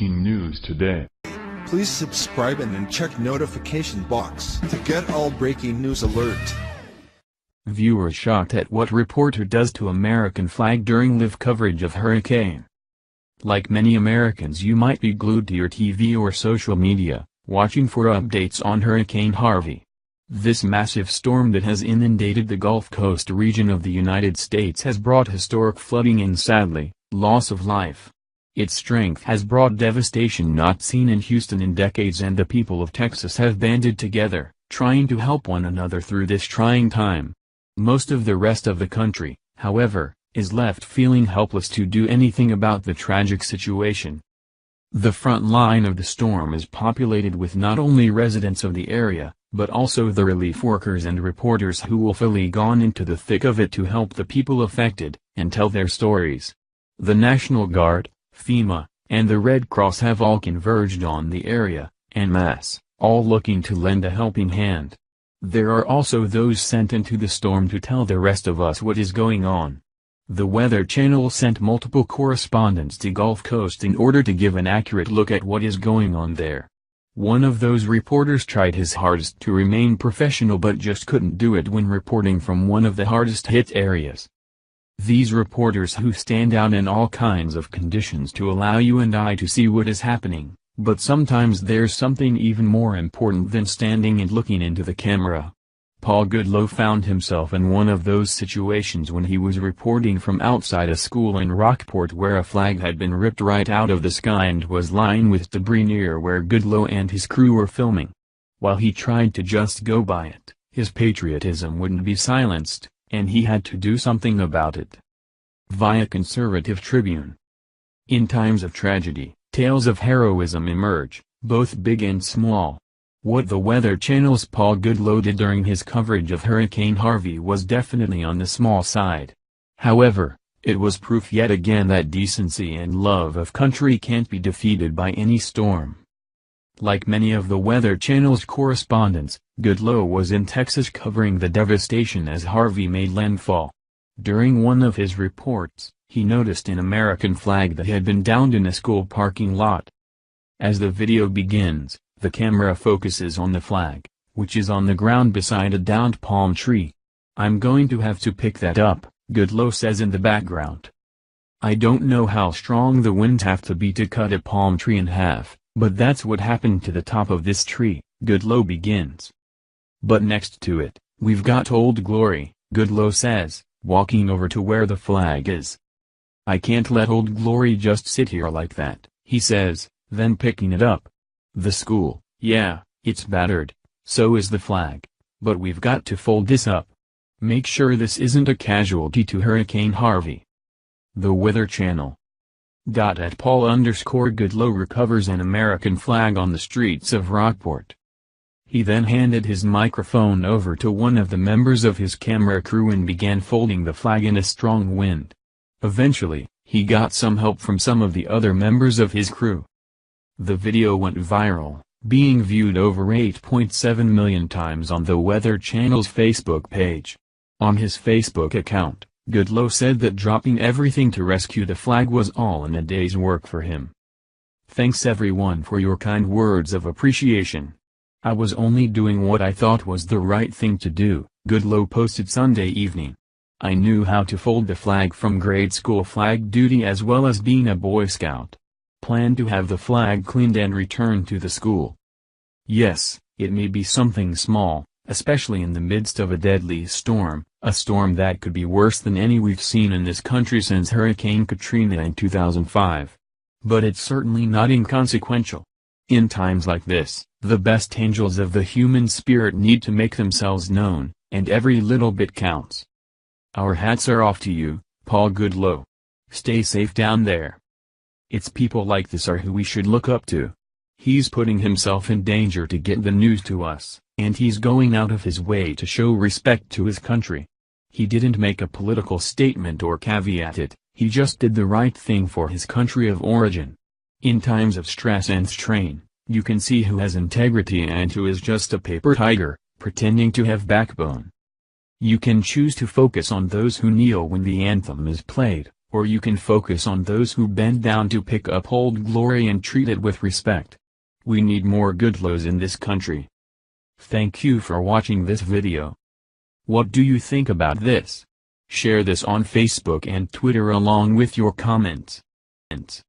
breaking news today. Please subscribe and then check notification box to get all breaking news alert. Viewers shocked at what reporter does to American flag during live coverage of hurricane. Like many Americans, you might be glued to your TV or social media, watching for updates on Hurricane Harvey. This massive storm that has inundated the Gulf Coast region of the United States has brought historic flooding and, sadly, loss of life. Its strength has brought devastation not seen in Houston in decades, and the people of Texas have banded together, trying to help one another through this trying time. Most of the rest of the country, however, is left feeling helpless to do anything about the tragic situation. The front line of the storm is populated with not only residents of the area, but also the relief workers and reporters who will fully gone into the thick of it to help the people affected, and tell their stories. The National Guard, FEMA, and the Red Cross have all converged on the area, en masse, all looking to lend a helping hand. There are also those sent into the storm to tell the rest of us what is going on. The Weather Channel sent multiple correspondents to Gulf Coast in order to give an accurate look at what is going on there. One of those reporters tried his hardest to remain professional but just couldn't do it when reporting from one of the hardest hit areas. These reporters who stand out in all kinds of conditions to allow you and I to see what is happening, but sometimes there's something even more important than standing and looking into the camera. Paul Goodloe found himself in one of those situations when he was reporting from outside a school in Rockport where a flag had been ripped right out of the sky and was lying with debris near where Goodloe and his crew were filming. While he tried to just go by it, his patriotism wouldn't be silenced, and he had to do something about it. Via Conservative Tribune. In times of tragedy, tales of heroism emerge, both big and small. What the Weather Channel's Paul Goodloe did during his coverage of Hurricane Harvey was definitely on the small side. However, it was proof yet again that decency and love of country can't be defeated by any storm. Like many of the Weather Channel's correspondents, Goodloe was in Texas covering the devastation as Harvey made landfall. During one of his reports, he noticed an American flag that had been downed in a school parking lot. As the video begins, the camera focuses on the flag, which is on the ground beside a downed palm tree. "I'm going to have to pick that up," Goodloe says in the background. "I don't know how strong the winds have to be to cut a palm tree in half, but that's what happened to the top of this tree," Goodloe begins. "But next to it, we've got Old Glory," Goodloe says, walking over to where the flag is. "I can't let Old Glory just sit here like that," he says, then picking it up. "The school, yeah, it's battered, so is the flag. But we've got to fold this up. Make sure this isn't a casualty to Hurricane Harvey." The Weather Channel. At Paul_Goodloe recovers an American flag on the streets of Rockport. He then handed his microphone over to one of the members of his camera crew and began folding the flag in a strong wind. Eventually, he got some help from some of the other members of his crew. The video went viral, being viewed over 8.7 million times on the Weather Channel's Facebook page. On his Facebook account, Goodloe said that dropping everything to rescue the flag was all in a day's work for him. "Thanks everyone for your kind words of appreciation. I was only doing what I thought was the right thing to do," Goodloe posted Sunday evening. "I knew how to fold the flag from grade school flag duty as well as being a Boy Scout. Plan to have the flag cleaned and returned to the school. Yes, it may be something small, especially in the midst of a deadly storm, a storm that could be worse than any we've seen in this country since Hurricane Katrina in 2005. But it's certainly not inconsequential. In times like this, the best angels of the human spirit need to make themselves known, and every little bit counts. Our hats are off to you, Paul Goodloe. Stay safe down there. It's people like this are who we should look up to. He's putting himself in danger to get the news to us, and he's going out of his way to show respect to his country. He didn't make a political statement or caveat it, he just did the right thing for his country of origin. In times of stress and strain, you can see who has integrity and who is just a paper tiger, pretending to have backbone. You can choose to focus on those who kneel when the anthem is played, Or you can focus on those who bend down to pick up old glory and treat it with respect. We need more good laws in this country. Thank you for watching this video. What do you think about this? Share this on Facebook and Twitter along with your comments.